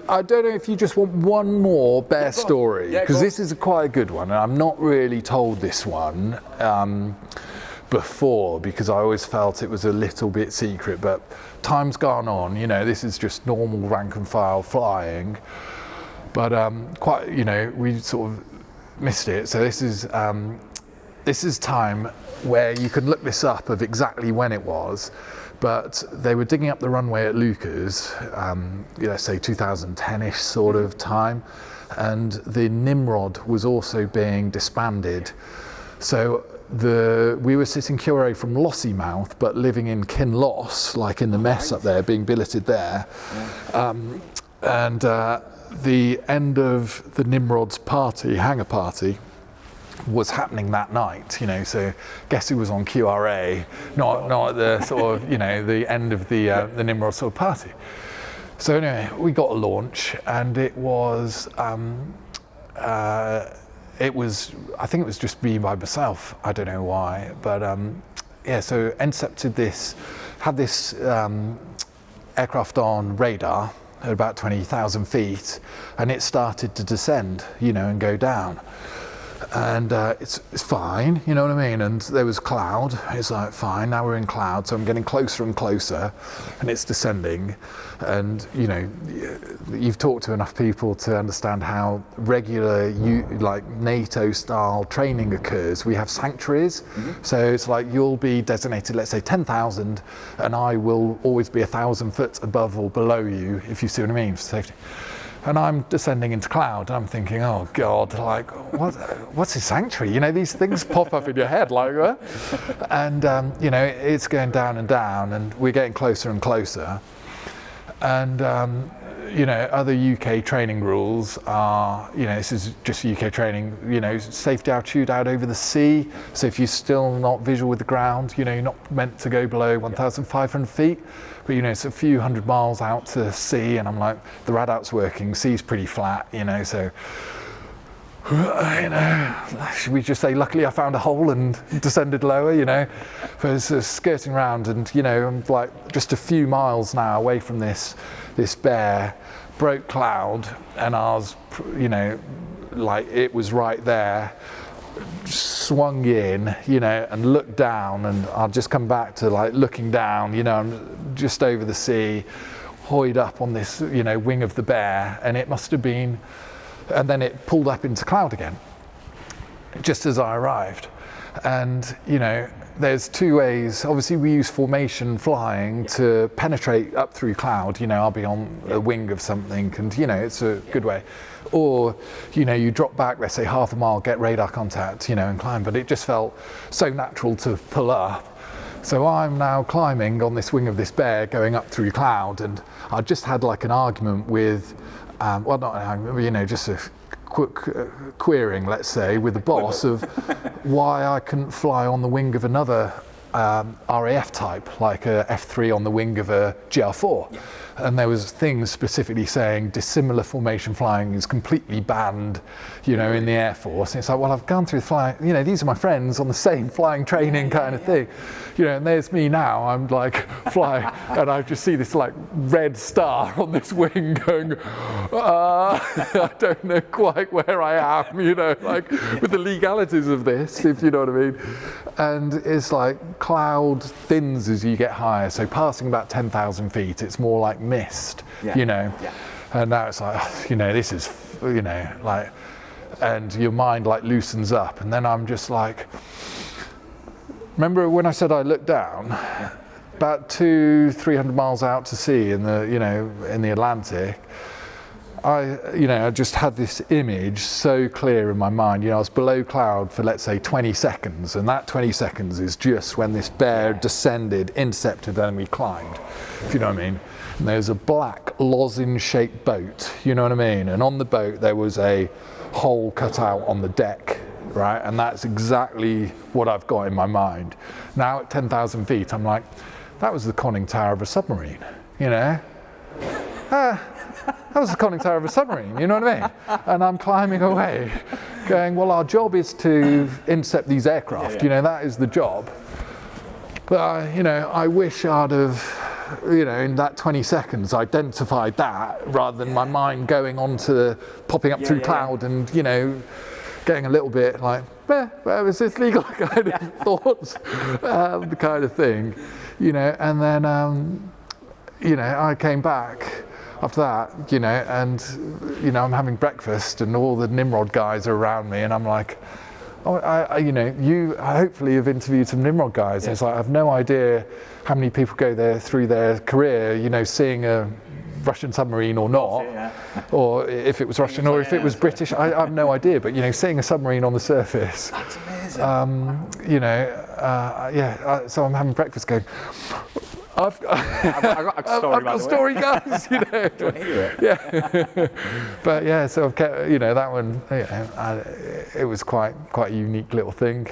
I don't know if you just want one more bear story, because this is quite a good one, and I've not really told this one before, because I always felt it was a little bit secret, but time's gone on, you know, this is just normal rank and file flying, but quite, you know, we sort of missed it. So this is time where you can look this up of exactly when it was. But they were digging up the runway at Lucas, let's say 2010-ish sort of time, and the Nimrod was also being disbanded. So we were sitting QRA from Lossiemouth, but living in Kinloss, like in the mess up there, being billeted there. And the end of the Nimrod's party, hangar party, was happening that night, you know, so guess who was on QRA, not at the sort of, you know, the end of the Nimrod sort of party. So anyway, we got a launch, and it was, I think it was just me by myself, I don't know why, but yeah, so intercepted this, had this aircraft on radar at about 20,000 feet, and it started to descend, you know, and go down. And it's fine, you know what I mean, and there was cloud, it's like fine, now we're in cloud, so I'm getting closer and closer, and it's descending, and you know, you've talked to enough people to understand how regular, like NATO style training occurs. We have sanctuaries, so it's like you'll be designated, let's say 10,000, and I will always be 1,000 foot above or below you, if you see what I mean, for safety. And I'm descending into cloud, and I'm thinking, oh God, like, what's a sanctuary? You know, these things pop up in your head like that. And, you know, it's going down, and we're getting closer and closer. And, you know, other UK training rules are, you know, this is just UK training, you know, safety altitude out over the sea. So if you're still not visual with the ground, you know, you're not meant to go below 1,500 feet. But, you know, it's a few hundred miles out to sea, and I'm like, the radar's working, sea's pretty flat, you know, so, you know, should we just say, luckily I found a hole and descended lower, you know, but skirting around, and, you know, I'm like just a few miles now away from this bear, broke cloud, and I was, you know, like it was right there, swung in, you know, and looked down, and I'll just come back to like looking down, you know, I'm just over the sea, hoyed up on this, you know, wing of the bear, and it must have been, and then it pulled up into cloud again, just as I arrived. And, you know, there's two ways. Obviously we use formation flying to penetrate up through cloud, you know, I'll be on a wing of something, and, you know, it's a good way. Or, you know, you drop back, let's say half a mile, get radar contact, you know, and climb, but it just felt so natural to pull up. So I'm now climbing on this wing of this bear, going up through cloud, and I just had like an argument with, well, not an argument, you know, just a querying, let's say, with the boss of why I couldn't fly on the wing of another RAF type, like a F3 on the wing of a GR4. Yeah. And there was things specifically saying dissimilar formation flying is completely banned, you know, in the Air Force. And it's like, well, I've gone through flying, you know, these are my friends on the same flying training kind of thing. You know, and there's me now, I'm like flying, and I just see this like red star on this wing going, I don't know quite where I am, you know, like with the legalities of this, if you know what I mean. And it's like cloud thins as you get higher. So passing about 10,000 feet, it's more like mist, you know. Yeah. And now it's like, you know, this is, you know, like, and your mind like loosens up. And then I'm just like, remember when I said I looked down, about 200-300 miles out to sea in the, you know, in the Atlantic, I just had this image so clear in my mind. You know, I was below cloud for, let's say, 20 seconds, and that 20 seconds is just when this bear descended, intercepted, and we climbed, if you know what I mean. And there was a black lozenge-shaped boat, you know what I mean? And on the boat there was a hole cut out on the deck, right? And that's exactly what I've got in my mind. Now at 10,000 feet, I'm like, that was the conning tower of a submarine, you know? That was the conning tower of a submarine, you know what I mean? And I'm climbing away, going, well, our job is to intercept these aircraft, you know, that is the job. But, you know, I wish I'd have you know, in that 20 seconds, identified that rather than my mind going on to popping up through cloud and, you know, getting a little bit like, where was this legal kind of thoughts, kind of thing, you know. And then, you know, I came back after that, you know, and, you know, I'm having breakfast and all the Nimrod guys are around me, and I'm like, oh, you know, you hopefully have interviewed some Nimrod guys. And it's like, I have no idea how many people go there through their career, you know, seeing a Russian submarine or not, or if it was Russian or if it was British, I have no idea. But, you know, seeing a submarine on the surface, that's amazing. you know, so I'm having breakfast going, I've got a story, guys, you know. Do you want to hear it? Yeah. But yeah, so I've kept, you know, that one, you know, it was quite a unique little thing.